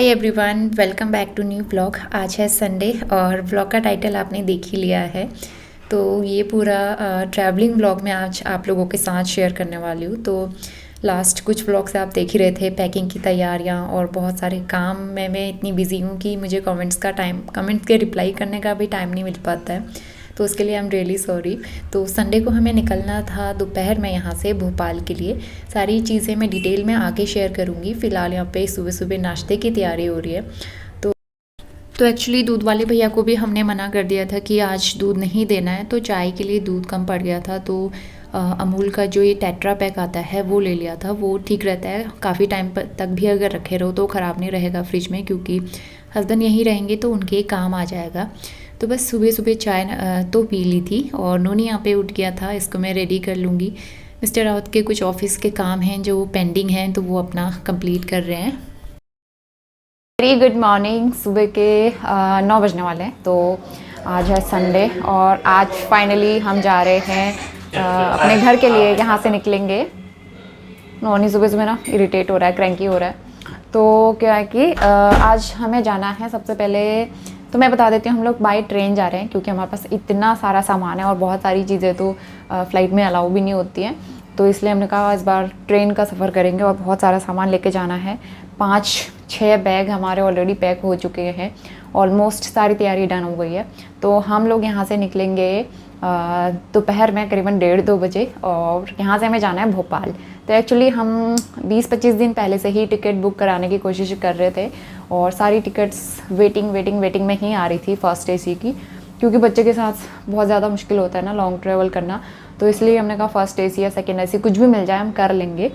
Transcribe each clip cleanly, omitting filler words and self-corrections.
Hi everyone, welcome back to new blog. आज है Sunday और ब्लॉग का टाइटल आपने देख ही लिया है। तो ये पूरा ट्रैवलिंग ब्लॉग मैं आज आप लोगों के साथ शेयर करने वाली हूँ। तो लास्ट कुछ ब्लॉग से आप देख ही रहे थे पैकिंग की तैयारियाँ और बहुत सारे काम में मैं इतनी बिजी हूँ कि मुझे कमेंट्स के रिप्लाई करने का भी टाइम नहीं मिल पाता है। तो उसके लिए आई एम रियली सॉरी। तो संडे को हमें निकलना था दोपहर में यहाँ से भोपाल के लिए। सारी चीज़ें मैं डिटेल में आगे शेयर करूँगी। फ़िलहाल यहाँ पे सुबह सुबह नाश्ते की तैयारी हो रही है। तो एक्चुअली दूध वाले भैया को भी हमने मना कर दिया था कि आज दूध नहीं देना है, तो चाय के लिए दूध कम पड़ गया था। तो अमूल का जो ये टेट्रा पैक आता है वो ले लिया था। वो ठीक रहता है, काफ़ी टाइम तक भी अगर रखे रहो तो ख़राब नहीं रहेगा फ्रिज में, क्योंकि हस्बैंड यहीं रहेंगे तो उनके काम आ जाएगा। तो बस सुबह सुबह चाय तो पी ली थी और नोनी यहाँ पे उठ गया था। इसको मैं रेडी कर लूँगी। मिस्टर रावत के कुछ ऑफिस के काम हैं जो पेंडिंग हैं, तो वो अपना कंप्लीट कर रहे हैं। Very good morning. सुबह के 9 बजने वाले हैं। तो आज है संडे और आज फाइनली हम जा रहे हैं अपने घर के लिए। यहाँ से निकलेंगे। नोनी सुबह सुबह ना इरिटेट हो रहा है, क्रैंकी हो रहा है। तो क्या है कि आज हमें जाना है। सबसे पहले तो मैं बता देती हूँ, हम लोग बाय ट्रेन जा रहे हैं क्योंकि हमारे पास इतना सारा सामान है और बहुत सारी चीज़ें तो फ़्लाइट में अलाउ भी नहीं होती हैं। तो इसलिए हमने कहा इस बार ट्रेन का सफ़र करेंगे और बहुत सारा सामान लेके जाना है। 5-6 बैग हमारे ऑलरेडी पैक हो चुके हैं। ऑलमोस्ट सारी तैयारी डन हो गई है। तो हम लोग यहाँ से निकलेंगे दोपहर में करीबन 1:30-2 बजे और यहाँ से हमें जाना है भोपाल। तो एक्चुअली हम 20-25 दिन पहले से ही टिकट बुक कराने की कोशिश कर रहे थे और सारी टिकट्स वेटिंग में ही आ रही थी फर्स्ट एसी की, क्योंकि बच्चे के साथ बहुत ज़्यादा मुश्किल होता है ना लॉन्ग ट्रैवल करना। तो इसलिए हमने कहा फर्स्ट एसी या सेकेंड एसी कुछ भी मिल जाए हम कर लेंगे।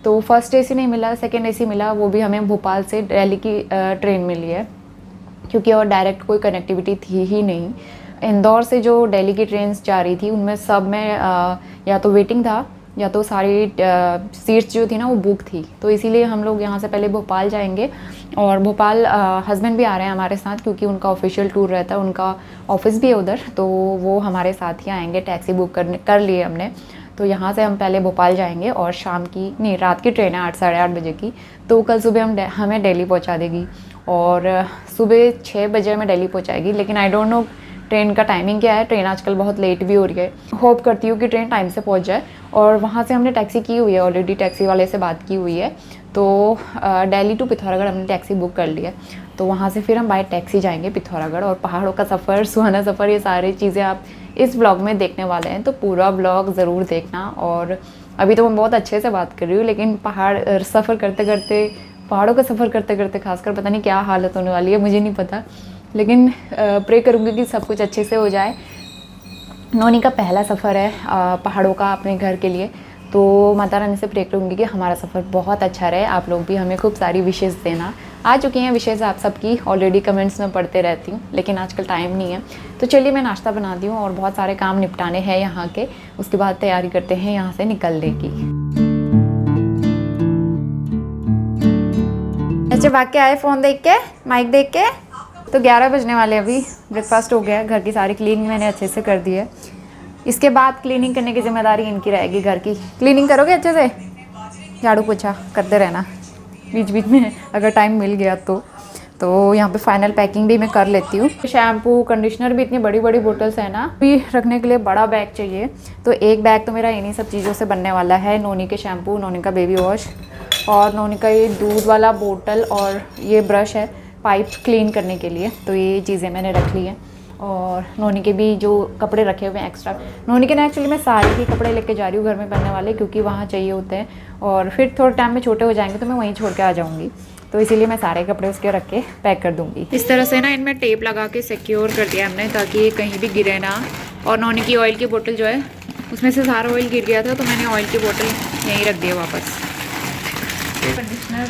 तो फर्स्ट एसी नहीं मिला, सेकेंड एसी मिला। वो भी हमें भोपाल से दिल्ली की ट्रेन मिली है, क्योंकि और डायरेक्ट कोई कनेक्टिविटी थी ही नहीं। इंदौर से जो दिल्ली की ट्रेन्स जा रही थी उनमें सब में या तो वेटिंग था या तो सारी सीट्स जो थी ना वो बुक थी। तो इसीलिए हम लोग यहाँ से पहले भोपाल जाएंगे और भोपाल हस्बैंड भी आ रहे हैं हमारे साथ, क्योंकि उनका ऑफिशियल टूर रहता है, उनका ऑफिस भी है उधर। तो वो हमारे साथ ही आएंगे। टैक्सी बुक कर लिए हमने। तो यहाँ से हम पहले भोपाल जाएंगे और रात की ट्रेन है 8-8:30 बजे की। तो कल सुबह हमें दिल्ली पहुँचा देगी और सुबह 6 बजे हमें दिल्ली पहुँचाएगी। लेकिन आई डोंट नो ट्रेन का टाइमिंग क्या है। ट्रेन आजकल बहुत लेट भी हो रही है। होप करती हूँ कि ट्रेन टाइम से पहुँच जाए। और वहाँ से हमने टैक्सी की हुई है, ऑलरेडी टैक्सी वाले से बात की हुई है। तो दिल्ली टू पिथौरागढ़ हमने टैक्सी बुक कर ली है। तो वहाँ से फिर हम बाय टैक्सी जाएंगे पिथौरागढ़। और पहाड़ों का सफ़र, सुहाना सफ़र, ये सारी चीज़ें आप इस ब्लॉग में देखने वाले हैं। तो पूरा ब्लॉग ज़रूर देखना। और अभी तो मैं बहुत अच्छे से बात कर रही हूँ, लेकिन पहाड़ों का सफ़र करते करते खासकर पता नहीं क्या हालत होने वाली है, मुझे नहीं पता। लेकिन प्रे करूँगी कि सब कुछ अच्छे से हो जाए। नोनी का पहला सफ़र है पहाड़ों का अपने घर के लिए। तो माता रानी से प्रे करूँगी कि हमारा सफ़र बहुत अच्छा रहे। आप लोग भी हमें खूब सारी विशेज़ देना। आ चुकी हैं विशेज़ आप सबकी, ऑलरेडी कमेंट्स में पढ़ते रहती हूँ, लेकिन आजकल टाइम नहीं है। तो चलिए मैं नाश्ता बना दी हूँ और बहुत सारे काम निपटाने हैं यहाँ के। उसके बाद तैयारी करते हैं यहाँ से निकलने की। अच्छा, भाग के आए फ़ोन देख के, माइक देख के। तो 11 बजने वाले, अभी ब्रेकफास्ट हो गया। घर की सारी क्लीनिंग मैंने अच्छे से कर दी है। इसके बाद क्लीनिंग करने की जिम्मेदारी इनकी रहेगी। घर की क्लीनिंग करोगे अच्छे से, झाड़ू पोछा करते रहना बीच बीच में अगर टाइम मिल गया तो यहाँ पे फाइनल पैकिंग भी मैं कर लेती हूँ। शैम्पू, कंडीशनर भी इतनी बड़ी बड़ी बोटल्स है ना, भी रखने के लिए बड़ा बैग चाहिए। तो एक बैग तो मेरा इन्हीं सब चीज़ों से बनने वाला है। नोनी के शैम्पू, नोनी का बेबी वॉश और नोनी का ये दूध वाला बोतल और ये ब्रश है पाइप क्लीन करने के लिए। तो ये चीज़ें मैंने रख ली हैं। और नोनी के भी जो कपड़े रखे हुए हैं एक्स्ट्रा, नोनी के ना एक्चुअली मैं सारे ही कपड़े लेके जा रही हूँ घर में पहनने वाले, क्योंकि वहाँ चाहिए होते हैं और फिर थोड़े टाइम में छोटे हो जाएंगे तो मैं वहीं छोड़ के आ जाऊँगी। तो इसीलिए मैं सारे कपड़े उसके रख के पैक कर दूँगी। इस तरह से ना इनमें टेप लगा के सिक्योर कर दिया हमने, ताकि ये कहीं भी गिरे ना। और नोनी की ऑयल की बोतल जो है उसमें से सारा ऑयल गिर गया था, तो मैंने ऑयल की बोतल यहीं रख दिया वापस। कंडीशनर,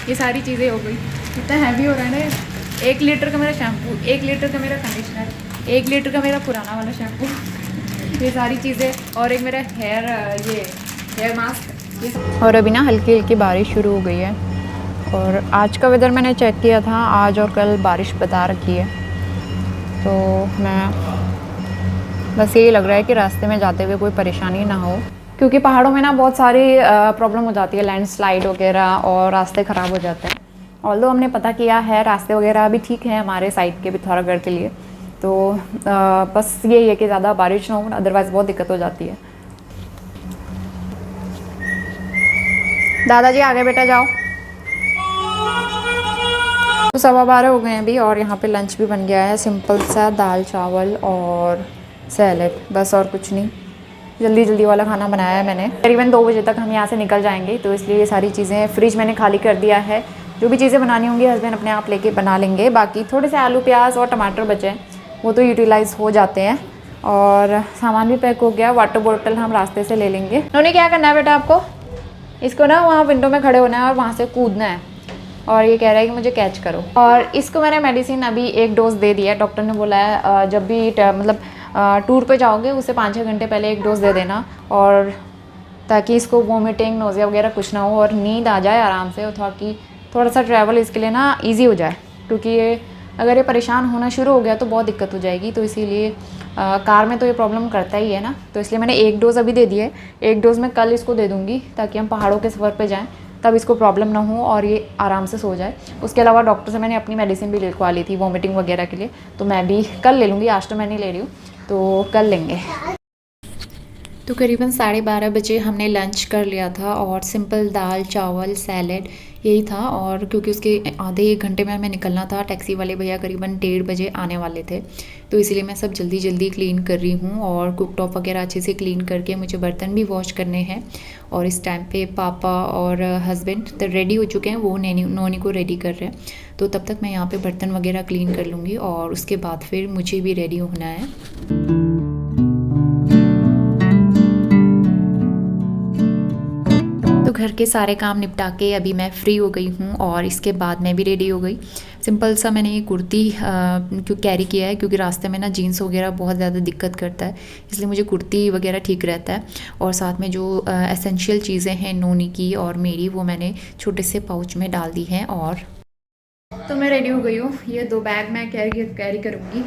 ये सारी चीज़ें हो गई। इतना हैवी हो रहा है ना। 1 लीटर का मेरा शैम्पू, 1 लीटर का मेरा कंडीशनर, 1 लीटर का मेरा पुराना वाला शैम्पू, ये सारी चीज़ें, और एक मेरा हेयर मास्क। और अभी ना हल्की हल्की बारिश शुरू हो गई है। और आज का वेदर मैंने चेक किया था, आज और कल बारिश बता रखी है। तो मैं बस यही लग रहा है कि रास्ते में जाते हुए कोई परेशानी ना हो, क्योंकि पहाड़ों में ना बहुत सारी प्रॉब्लम हो जाती है, लैंडस्लाइड वगैरह, और रास्ते ख़राब हो जाते हैं। ऑल्दो हमने पता किया है, रास्ते वगैरह भी ठीक है हमारे साइड के पिथौरागढ़ के लिए। तो बस यही है कि ज़्यादा बारिश ना हो, अदरवाइज़ बहुत दिक्कत हो जाती है। दादाजी आगे बेटा जाओ। तो 12:15 हो गए हैं अभी और यहाँ पे लंच भी बन गया है, सिंपल सा दाल चावल और सैलेड, बस और कुछ नहीं। जल्दी जल्दी वाला खाना बनाया है मैंने। करीबन 2 बजे तक हम यहाँ से निकल जाएंगे, तो इसलिए ये सारी चीज़ें फ्रिज मैंने खाली कर दिया है। जो भी चीज़ें बनानी होंगी हस्बैंड अपने आप लेके बना लेंगे। बाकी थोड़े से आलू प्याज और टमाटर बचे हैं, वो तो यूटिलाइज़ हो जाते हैं। और सामान भी पैक हो गया, वाटर बॉटल हम रास्ते से ले लेंगे। उन्होंने क्या करना है बेटा आपको, इसको ना वहाँ विंडो में खड़े होना है और वहाँ से कूदना है, और ये कह रहा है कि मुझे कैच करो। और इसको मैंने मेडिसिन अभी 1 डोज दे दिया है। डॉक्टर ने बोला है जब भी मतलब टूर पे जाओगे उससे 5-6 घंटे पहले 1 डोज दे देना, और ताकि इसको वोमिटिंग नोज़िया वगैरह कुछ ना हो और नींद आ जाए आराम से, और ताकि थोड़ा सा ट्रैवल इसके लिए ना ईजी हो जाए, क्योंकि ये अगर ये परेशान होना शुरू हो गया तो बहुत दिक्कत हो जाएगी। तो इसीलिए कार में तो ये प्रॉब्लम करता ही है ना, तो इसलिए मैंने 1 डोज़ अभी दे दिया है। 1 डोज़ मैं कल इसको दे दूँगी, ताकि हम पहाड़ों के सफ़र पे जाएँ तब इसको प्रॉब्लम ना हो और ये आराम से सो जाए। उसके अलावा डॉक्टर से मैंने अपनी मेडिसिन भी लिखवा ली थी वॉमिटिंग वगैरह के लिए, तो मैं भी कल ले लूँगी, आज तो मैं नहीं ले रही हूँ, तो कल लेंगे। तो करीबन 12:30 बजे हमने लंच कर लिया था और सिंपल दाल चावल सैलेड यही था। और क्योंकि उसके आधे 1 घंटे में हमें निकलना था, टैक्सी वाले भैया करीबन 1:30 बजे आने वाले थे, तो इसीलिए मैं सब जल्दी जल्दी क्लीन कर रही हूँ। और कुक टॉप वगैरह अच्छे से क्लीन करके मुझे बर्तन भी वॉश करने हैं। और इस टाइम पे पापा और हस्बैंड तो रेडी हो चुके हैं, वो नोनी को रेडी कर रहे हैं। तो तब तक मैं यहाँ पे बर्तन वगैरह क्लीन कर लूँगी और उसके बाद फिर मुझे भी रेडी होना है। घर के सारे काम निपटा के अभी मैं फ़्री हो गई हूँ और इसके बाद मैं भी रेडी हो गई। सिंपल सा मैंने ये कुर्ती क्यों कैरी किया है, क्योंकि रास्ते में ना जीन्स वगैरह बहुत ज़्यादा दिक्कत करता है, इसलिए मुझे कुर्ती वगैरह ठीक रहता है। और साथ में जो एसेंशियल चीज़ें हैं नोनी की और मेरी, वो मैंने छोटे से पाउच में डाल दी हैं। और तो मैं रेडी हो गई हूँ। ये 2 बैग मैं कैरी करूँगी।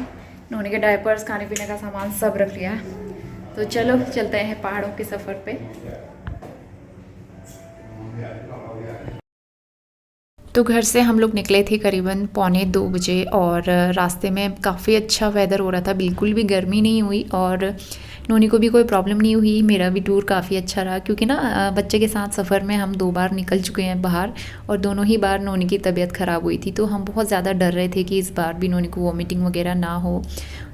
नोनी के डायपर्स, खाने पीने का सामान सब रख लिया है। तो चलो चलते हैं पहाड़ों के सफ़र पे। तो घर से हम लोग निकले थे करीबन 1:45 बजे और रास्ते में काफ़ी अच्छा वेदर हो रहा था, बिल्कुल भी गर्मी नहीं हुई और नोनी को भी कोई प्रॉब्लम नहीं हुई। मेरा भी टूर काफ़ी अच्छा रहा, क्योंकि ना बच्चे के साथ सफ़र में हम 2 बार निकल चुके हैं बाहर, और दोनों ही बार नोनी की तबीयत ख़राब हुई थी। तो हम बहुत ज़्यादा डर रहे थे कि इस बार भी नोनी को वॉमिटिंग वगैरह ना हो,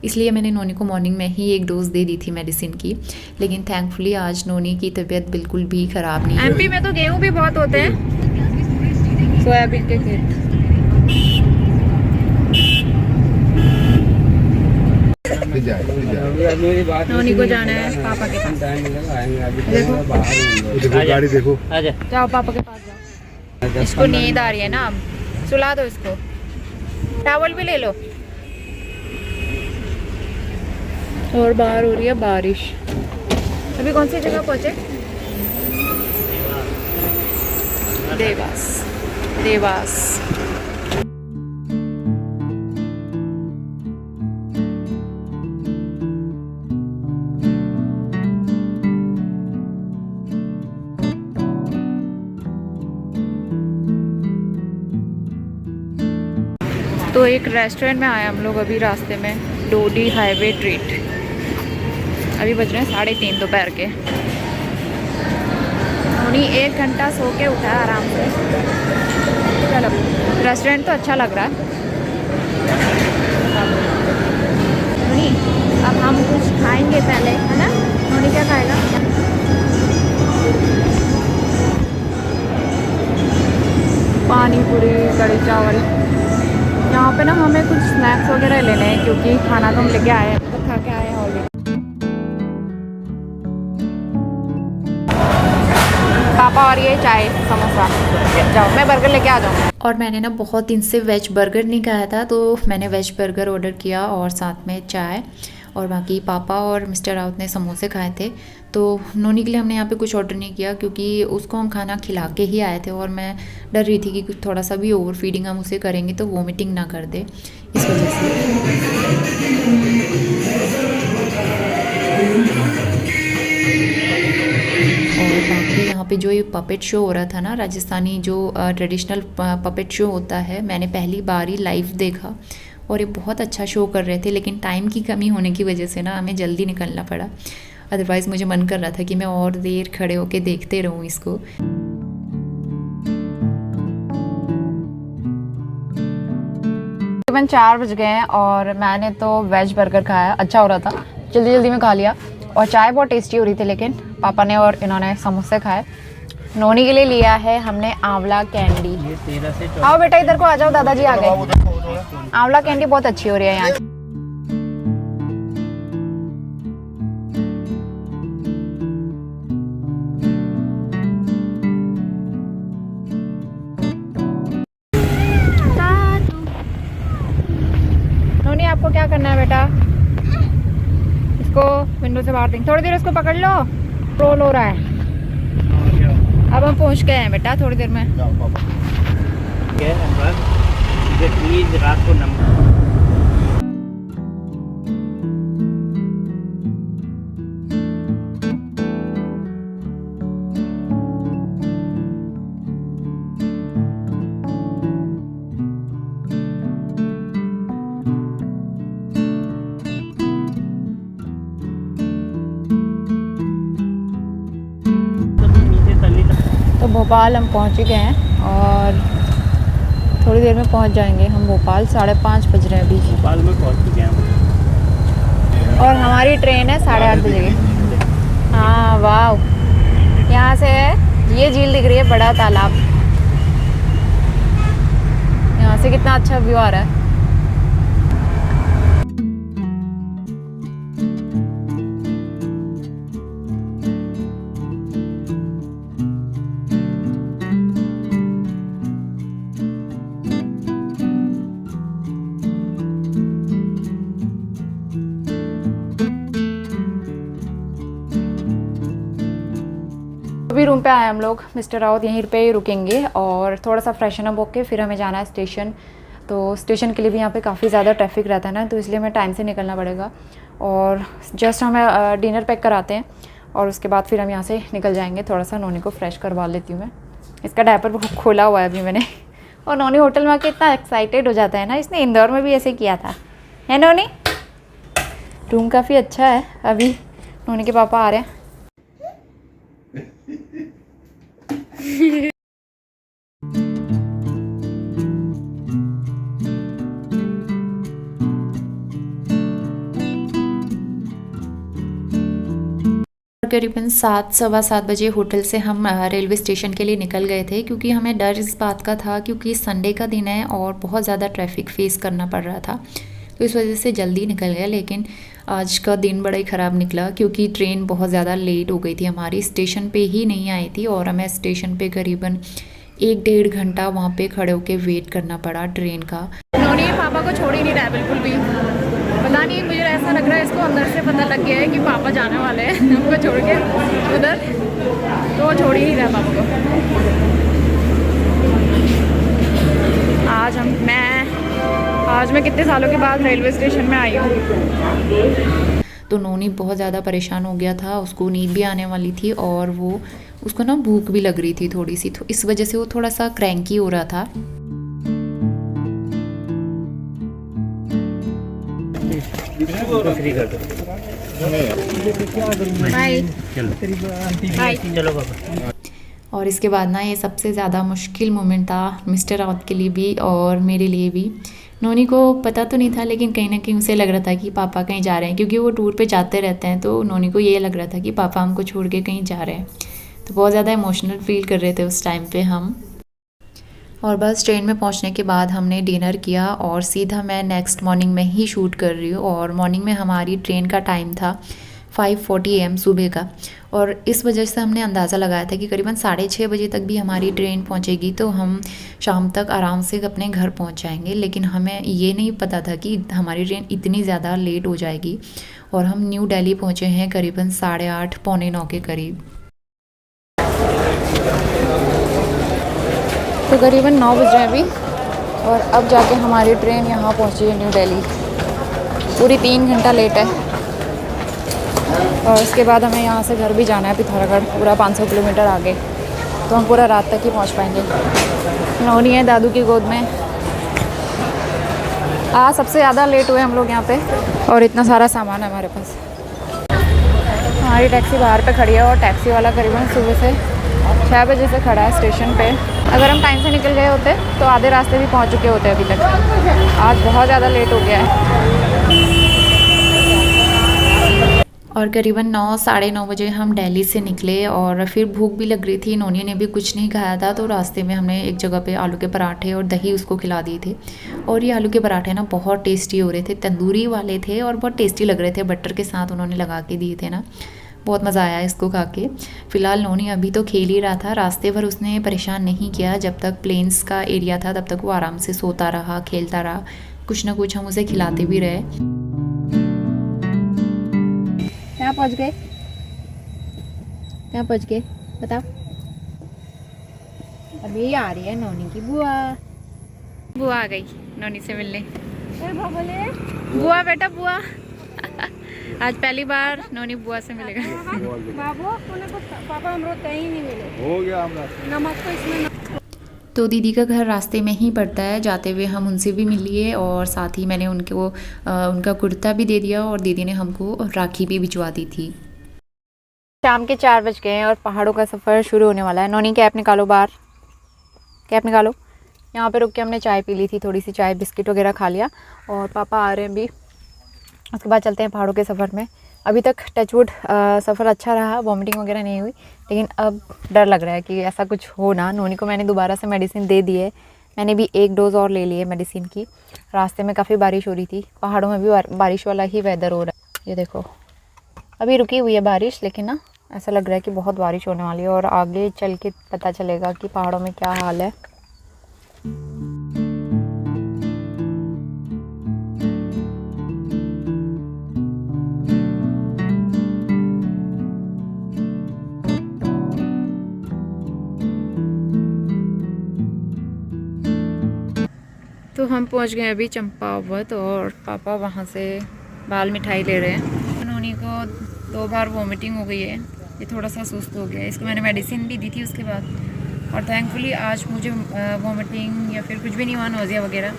इसलिए मैंने नोनी को मॉर्निंग में ही 1 डोज़ दे दी थी मेडिसिन की। लेकिन थैंकफुली आज नोनी की तबीयत बिल्कुल भी ख़राब नहीं। एमपी में तो गेहूँ भी बहुत होते हैं, सोयाबीन के खेत। नोनी को जाना है पापा के पास। देखो गाड़ी देखो, जाओ पापा के पास जाओ। इसको नींद आ रही है ना, अब सुला दो इसको। टॉवल भी ले लो। और बाहर हो रही है बारिश। अभी कौन सी जगह पहुंचे? देवास। देवास। तो एक रेस्टोरेंट में आए हम लोग अभी रास्ते में, डोडी हाईवे ट्रीट। अभी बज रहे हैं 3:30 दोपहर के। उन्हीं 1 घंटा सो के उठा है आराम से। चलो, रेस्टोरेंट तो अच्छा लग रहा है। नोनी, अब हम कुछ खाएंगे पहले, है ना? नोनी क्या खाएगा? पानी पूरी, कढ़ी चावल। यहाँ पे ना हमें कुछ स्नैक्स वगैरह लेने हैं, क्योंकि खाना तो हम लेके आए हैं, तो खा के आए हैं ऑलरेडी। पापा और ये चाय समोसा। जाओ, मैं बर्गर लेके आ जाऊँ। और मैंने ना बहुत दिन से वेज बर्गर नहीं खाया था, तो मैंने वेज बर्गर ऑर्डर किया और साथ में चाय। और बाकी पापा और मिस्टर राउत ने समोसे खाए थे। तो नोनी के लिए हमने यहाँ पे कुछ ऑर्डर नहीं किया, क्योंकि उसको हम खाना खिला के ही आए थे और मैं डर रही थी कि कुछ थोड़ा सा भी ओवर फीडिंग हम उसे करेंगे तो वोमिटिंग ना कर दे, इस वजह से। और बाकी यहाँ पे जो ये पपेट शो हो रहा था ना, राजस्थानी जो ट्रेडिशनल पपेट शो होता है, मैंने पहली बार ही लाइव देखा और ये बहुत अच्छा शो कर रहे थे। लेकिन टाइम की कमी होने की वजह से ना हमें जल्दी निकलना पड़ा, अदरवाइज़ मुझे मन कर रहा था कि मैं और देर खड़े होके देखते रहूँ इसको। तकरीबन 4 बज गए हैं और मैंने तो वेज बर्गर खाया, अच्छा हो रहा था, जल्दी जल्दी में खा लिया। और चाय बहुत टेस्टी हो रही थी, लेकिन पापा ने और इन्होंने समोसे खाए। नोनी के लिए लिया है हमने आंवला कैंडी। आओ बेटा इधर को आ जाओ, दादाजी आ गए। आंवला कैंडी बहुत अच्छी हो रही है यहाँ की। नोनी आपको क्या करना है बेटा? इसको विंडो से बाहर देंगे, थोड़ी देर इसको पकड़ लो, रोल हो रहा है। अब हम पहुंच गए हैं बेटा, थोड़ी देर में। प्लीज रात को नंबर तो भोपाल हम पहुंच ही गए हैं और थोड़ी देर में पहुंच जाएंगे हम भोपाल। 5:30 बज रहे हैं अभी। भोपाल में पहुंच चुके हैं हम और हमारी ट्रेन है 8:30 बजे की। हाँ वाह, यहाँ से ये झील दिख रही है, बड़ा तालाब। यहाँ से कितना अच्छा व्यू आ रहा है। अभी रूम पे आए हम लोग, मिस्टर राउत यहीं पे ही रुकेंगे और थोड़ा सा फ्रेशन अप होके फिर हमें जाना है स्टेशन। तो स्टेशन के लिए भी यहाँ पे काफ़ी ज़्यादा ट्रैफिक रहता है ना, तो इसलिए हमें टाइम से निकलना पड़ेगा। और जस्ट हमें डिनर पैक कराते हैं और उसके बाद फिर हम यहाँ से निकल जाएंगे। थोड़ा सा नोनी को फ्रेश करवा लेती हूँ मैं, इसका डायपर खोला हुआ है अभी मैंने। और नोनी होटल में आके इतना एक्साइटेड हो जाता है ना, इसने इंदौर में भी ऐसे किया था, है नोनी? रूम काफ़ी अच्छा है। अभी नोनी के पापा आ रहे हैं। करीबन 7 सवा 7 बजे होटल से हम रेलवे स्टेशन के लिए निकल गए थे, क्योंकि हमें डर इस बात का था क्योंकि संडे का दिन है और बहुत ज़्यादा ट्रैफिक फेस करना पड़ रहा था, तो इस वजह से जल्दी निकल गया। लेकिन आज का दिन बड़ा ही ख़राब निकला क्योंकि ट्रेन बहुत ज़्यादा लेट हो गई थी, हमारी स्टेशन पे ही नहीं आई थी और हमें स्टेशन पे करीबन 1-1.5 घंटा वहाँ पे खड़े होकर वेट करना पड़ा ट्रेन का। नोनी पापा को छोड़ ही नहीं रहा है बिल्कुल भी, पता नहीं, मुझे ऐसा लग रहा है इसको अंदर से पता लग गया है कि पापा जाने वाले हैं हमको छोड़ के उधर, तो वो छोड़ ही नहीं रहा पापा को। आज मैं कितने सालों के बाद रेलवे स्टेशन में आई हूँ। तो नोनी बहुत ज़्यादा परेशान हो गया था, उसको नींद भी आने वाली थी और वो उसको ना भूख भी लग रही थी थोड़ी सी, तो इस वजह से वो थोड़ा सा क्रैंकी हो रहा था। चलो बाबा। और इसके बाद ना ये सबसे ज़्यादा मुश्किल मोमेंट था मिस्टर राउत के लिए भी और मेरे लिए भी। नोनी को पता तो नहीं था, लेकिन कहीं ना कहीं उसे लग रहा था कि पापा कहीं जा रहे हैं, क्योंकि वो टूर पे जाते रहते हैं, तो नोनी को ये लग रहा था कि पापा हमको छोड़ के कहीं जा रहे हैं। तो बहुत ज़्यादा इमोशनल फील कर रहे थे उस टाइम पे हम। और बस ट्रेन में पहुंचने के बाद हमने डिनर किया और सीधा मैं नेक्स्ट मॉर्निंग में ही शूट कर रही हूँ। और मॉर्निंग में हमारी ट्रेन का टाइम था 5:40 AM सुबह का, और इस वजह से हमने अंदाज़ा लगाया था कि करीबन 6:30 बजे तक भी हमारी ट्रेन पहुंचेगी तो हम शाम तक आराम से अपने घर पहुंच जाएंगे। लेकिन हमें ये नहीं पता था कि हमारी ट्रेन इतनी ज़्यादा लेट हो जाएगी। और हम न्यू दिल्ली पहुंचे हैं करीबन 8:30 पौने 9 के करीब। तो करीबन 9 बज रहे हैं अभी, और अब जाके हमारी ट्रेन यहाँ पहुँची है न्यू दिल्ली। पूरी 3 घंटा लेट है। और उसके बाद हमें यहाँ से घर भी जाना है, पिथौरागढ़, पूरा 500 किलोमीटर आगे। तो हम पूरा रात तक ही पहुंच पाएंगे। नोनी है दादू की गोद में। आज सबसे ज़्यादा लेट हुए हम लोग यहाँ पे, और इतना सारा सामान है हमारे पास। हमारी टैक्सी बाहर पे खड़ी है और टैक्सी वाला करीबन सुबह से 6 बजे से खड़ा है स्टेशन पे। अगर हम टाइम से निकल गए होते तो आधे रास्ते भी पहुँच चुके होते अभी तक। आज बहुत ज़्यादा लेट हो गया है। और करीबन 9 साढ़े 9 बजे हम दिल्ली से निकले और फिर भूख भी लग रही थी। नोनी ने भी कुछ नहीं खाया था, तो रास्ते में हमने एक जगह पे आलू के पराठे और दही उसको खिला दिए थे। और ये आलू के पराठे ना बहुत टेस्टी हो रहे थे, तंदूरी वाले थे और बहुत टेस्टी लग रहे थे। बटर के साथ उन्होंने लगा के दिए थे ना, बहुत मज़ा आया इसको खा के। फ़िलहाल नोनी अभी तो खेल ही रहा था, रास्ते भर उसने परेशान नहीं किया। जब तक प्लेन्स का एरिया था तब तक वो आराम से सोता रहा, खेलता रहा, कुछ ना कुछ हम उसे खिलाते भी रहे। कहाँ पहुँच गए? कहाँ पहुँच गए बताओ। अभी आ रही है नोनी की बुआ। बुआ आ गई नोनी से मिलने। बुआ बेटा बुआ। आज पहली बार नोनी बुआ से मिलेगा। पापा हम कहीं नहीं मिले, हो गया नमक तो इसमें। तो दीदी का घर रास्ते में ही पड़ता है, जाते हुए हम उनसे भी मिल लिए और साथ ही मैंने उनको उनका कुर्ता भी दे दिया और दीदी ने हमको राखी भी भिजवा दी थी। शाम के 4 बज गए हैं और पहाड़ों का सफ़र शुरू होने वाला है। नोनी कैप निकालो बाहर, कैप निकालो। यहाँ पे रुक के हमने चाय पी ली थी, थोड़ी सी चाय बिस्किट वगैरह खा लिया और पापा आ रहे हैं अभी। उसके बाद चलते हैं पहाड़ों के सफ़र में। अभी तक टचवुड सफ़र अच्छा रहा, वॉमिटिंग वगैरह नहीं हुई, लेकिन अब डर लग रहा है कि ऐसा कुछ हो ना। नोनी को मैंने दोबारा से मेडिसिन दे दी है, मैंने भी 1 डोज़ और ले ली है मेडिसिन की। रास्ते में काफ़ी बारिश हो रही थी, पहाड़ों में भी बारिश वाला ही वेदर हो रहा है। ये देखो अभी रुकी हुई है बारिश, लेकिन ना ऐसा लग रहा है कि बहुत बारिश होने वाली है और आगे चल के पता चलेगा कि पहाड़ों में क्या हाल है। तो हम पहुंच गए अभी चंपावत और पापा वहां से बाल मिठाई ले रहे हैं। नोनी को 2 बार वॉमिटिंग हो गई है, ये थोड़ा सा सुस्त हो गया है। इसको मैंने मेडिसिन भी दी थी उसके बाद, और थैंकफुली आज मुझे वॉमिटिंग या फिर कुछ भी नहीं हुआ, नोज़िया वगैरह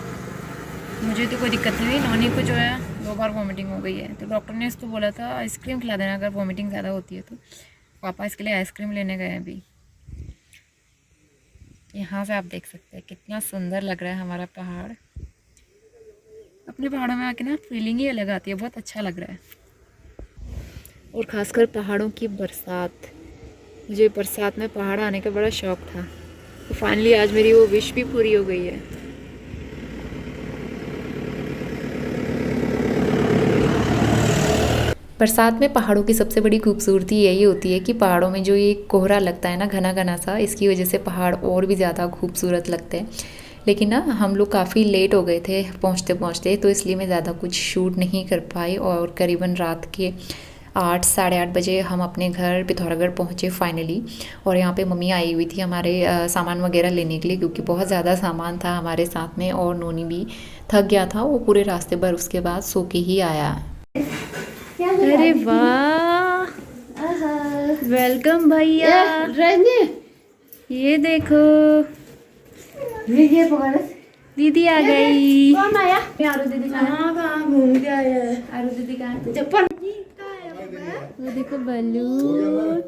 मुझे तो कोई दिक्कत नहीं हुई। नोनी को जो है 2 बार वॉमिटिंग हो गई है, तो डॉक्टर ने इसको बोला था आइसक्रीम खिला देना अगर वॉमिटिंग ज़्यादा होती है तो। पापा इसके लिए आइसक्रीम लेने गए हैं अभी। यहाँ से आप देख सकते हैं कितना सुंदर लग रहा है हमारा पहाड़। अपने पहाड़ों में आके ना फीलिंग ही अलग आती है, बहुत अच्छा लग रहा है। और ख़ासकर पहाड़ों की बरसात, मुझे बरसात में पहाड़ आने का बड़ा शौक़ था, तो फाइनली आज मेरी वो विश भी पूरी हो गई है। बरसात में पहाड़ों की सबसे बड़ी खूबसूरती यही होती है कि पहाड़ों में जो ये कोहरा लगता है ना, घना घना सा, इसकी वजह से पहाड़ और भी ज़्यादा खूबसूरत लगते हैं। लेकिन ना हम लोग काफ़ी लेट हो गए थे पहुँचते पहुँचते, तो इसलिए मैं ज़्यादा कुछ शूट नहीं कर पाई। और करीबन रात के 8 साढ़े 8 बजे हम अपने घर पिथौरागढ़ पहुँचे फाइनली। और यहाँ पे मम्मी आई हुई थी हमारे सामान वगैरह लेने के लिए, क्योंकि बहुत ज़्यादा सामान था हमारे साथ में और नोनी भी थक गया था, वो पूरे रास्ते भर उसके बाद सो के ही आया। अरे वाह, वेलकम भैया। ये देखो दीदी आ गई। कौन आया? आरू दीदी कहाँ घूम के आया है। आरू दीदी कहाँ? चप्पल वो देखो बलून,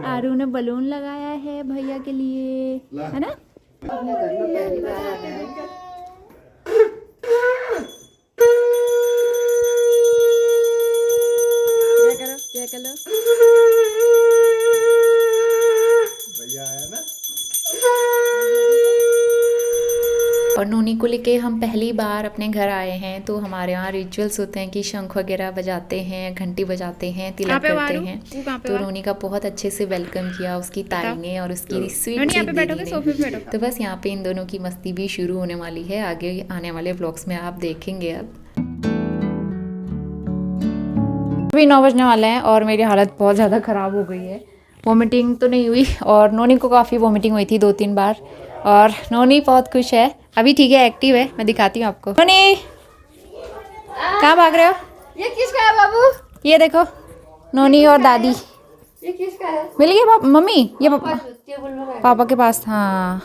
आरू ने बलून लगाया है भैया के लिए, है ना? अपने घर में पहली बार आ गए हैं। चलो भैया आया ना। और नोनी को लेके हम पहली बार अपने घर आए हैं, तो हमारे यहाँ रिचुअल्स होते हैं कि शंख वगैरह बजाते हैं, घंटी बजाते हैं, तिलक करते हैं। तो नोनी का बहुत अच्छे से वेलकम किया उसकी ताई ने और उसकी स्वीट दीदी ने। तो बस यहाँ पे इन दोनों की मस्ती भी शुरू होने वाली है, आगे आने वाले व्लॉग्स में आप देखेंगे। अब अभी 9 बजने वाले हैं और मेरी हालत बहुत ज़्यादा ख़राब हो गई है। वॉमिटिंग तो नहीं हुई और नोनी को काफ़ी वॉमिटिंग हुई थी 2-3 बार, और नोनी बहुत खुश है, अभी ठीक है, एक्टिव है। मैं दिखाती हूँ आपको। नोनी कहाँ भाग रहे हो? ये किसका है बाबू? ये देखो नोनी और दादी। ये किसका है? मिल गया पापा मम्मी ये टेबल में है। पापा के पास। हाँ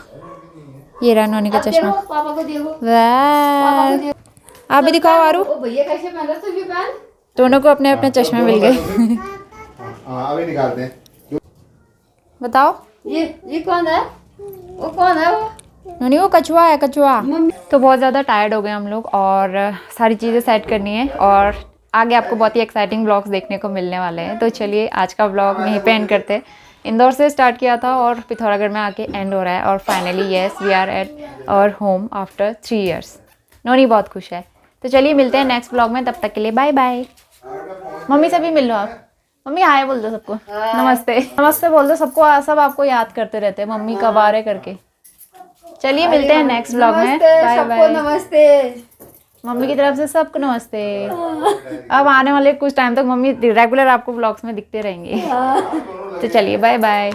ये रहा नोनी का अब चश्मा। देखो, पापा को देखो। वाह आप भी दिखाओ आरू। ओ भैया कैसे पहन रहे थे ये पहन? दोनों को अपने अपने चश्मे मिल गए। अभी निकालते हैं। बताओ ये कौन है? वो कौन है वो? नोनी वो कछुआ है कछुआ। तो बहुत ज़्यादा टायर्ड हो गए हम लोग और सारी चीज़ें सेट करनी है और आगे आपको बहुत ही एक्साइटिंग ब्लॉग्स देखने को मिलने वाले हैं। तो चलिए आज का ब्लॉग यहीं पे एंड करते हैं। इंदौर से स्टार्ट किया था और पिथौरागढ़ में आके एंड हो रहा है और finally yes we are at our home after 3 years। Noni बहुत खुश है। तो चलिए मिलते हैं नेक्स्ट ब्लॉग में, तब तक के लिए बाय बाय। मम्मी से भी मिल लो आप। मम्मी हाय बोल दो सबको। नमस्ते नमस्ते बोल दो सबको। सब आपको याद करते रहते हैं मम्मी कब आ रहे करके। चलिए मिलते हैं नेक्स्ट ब्लॉग में। Bye bye. नमस्ते। मम्मी की तरफ से सबको नमस्ते। अब आने वाले कुछ टाइम तक मम्मी रेगुलर आपको ब्लॉग्स में दिखते रहेंगे। तो चलिए बाय बाय।